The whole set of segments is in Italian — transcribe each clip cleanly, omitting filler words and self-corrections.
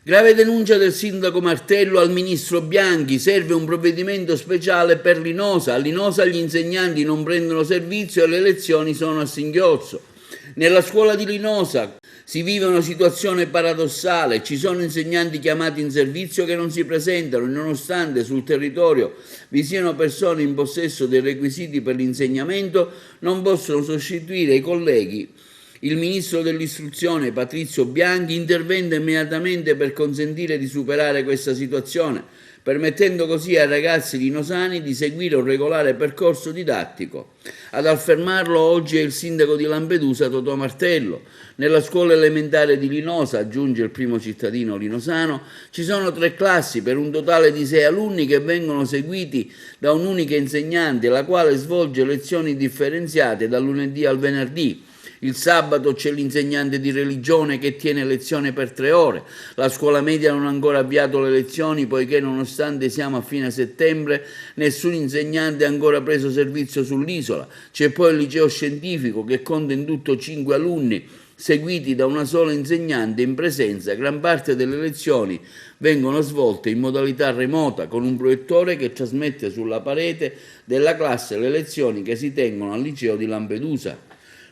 Grave denuncia del sindaco Martello al ministro Bianchi, serve un provvedimento speciale per Linosa. A Linosa gli insegnanti non prendono servizio e le lezioni sono a singhiozzo. Nella scuola di Linosa si vive una situazione paradossale, ci sono insegnanti chiamati in servizio che non si presentano, nonostante sul territorio vi siano persone in possesso dei requisiti per l'insegnamento, non possono sostituire i colleghi. Il ministro dell'istruzione Patrizio Bianchi intervenne immediatamente per consentire di superare questa situazione, permettendo così ai ragazzi linosani di seguire un regolare percorso didattico. Ad affermarlo oggi è il sindaco di Lampedusa Totò Martello. Nella scuola elementare di Linosa, aggiunge il primo cittadino linosano, ci sono 3 classi per un totale di 6 alunni che vengono seguiti da un'unica insegnante, la quale svolge lezioni differenziate dal lunedì al venerdì. Il sabato c'è l'insegnante di religione che tiene lezione per 3 ore. La scuola media non ha ancora avviato le lezioni poiché, nonostante siamo a fine settembre, nessun insegnante ha ancora preso servizio sull'isola. C'è poi il liceo scientifico che conta in tutto 5 alunni seguiti da una sola insegnante in presenza. Gran parte delle lezioni vengono svolte in modalità remota con un proiettore che trasmette sulla parete della classe le lezioni che si tengono al liceo di Lampedusa.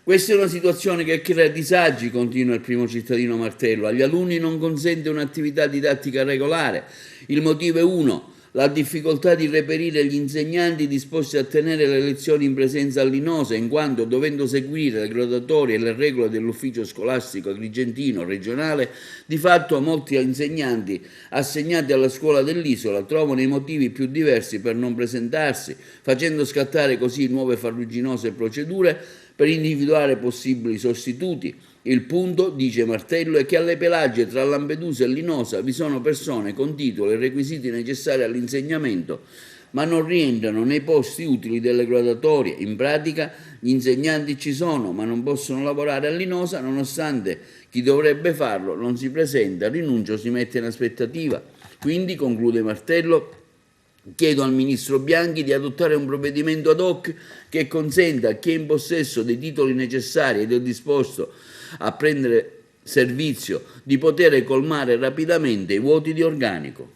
Questa è una situazione che crea disagi, continua il primo cittadino Martello. Agli alunni non consente un'attività didattica regolare. Il motivo è uno: la difficoltà di reperire gli insegnanti disposti a tenere le lezioni in presenza a Linosa, in quanto, dovendo seguire le graduatorie e le regole dell'ufficio scolastico agrigentino regionale, di fatto molti insegnanti assegnati alla scuola dell'isola trovano i motivi più diversi per non presentarsi, facendo scattare così nuove farraginose procedure per individuare possibili sostituti. Il punto, dice Martello, è che alle Pelagie tra Lampedusa e Linosa vi sono persone con titolo e requisiti necessari all'insegnamento, ma non rientrano nei posti utili delle graduatorie. In pratica gli insegnanti ci sono, ma non possono lavorare a Linosa, nonostante chi dovrebbe farlo non si presenta, rinuncia o si mette in aspettativa. Quindi, conclude Martello, chiedo al ministro Bianchi di adottare un provvedimento ad hoc che consenta a chi è in possesso dei titoli necessari ed è disposto a prendere servizio di poter colmare rapidamente i vuoti di organico.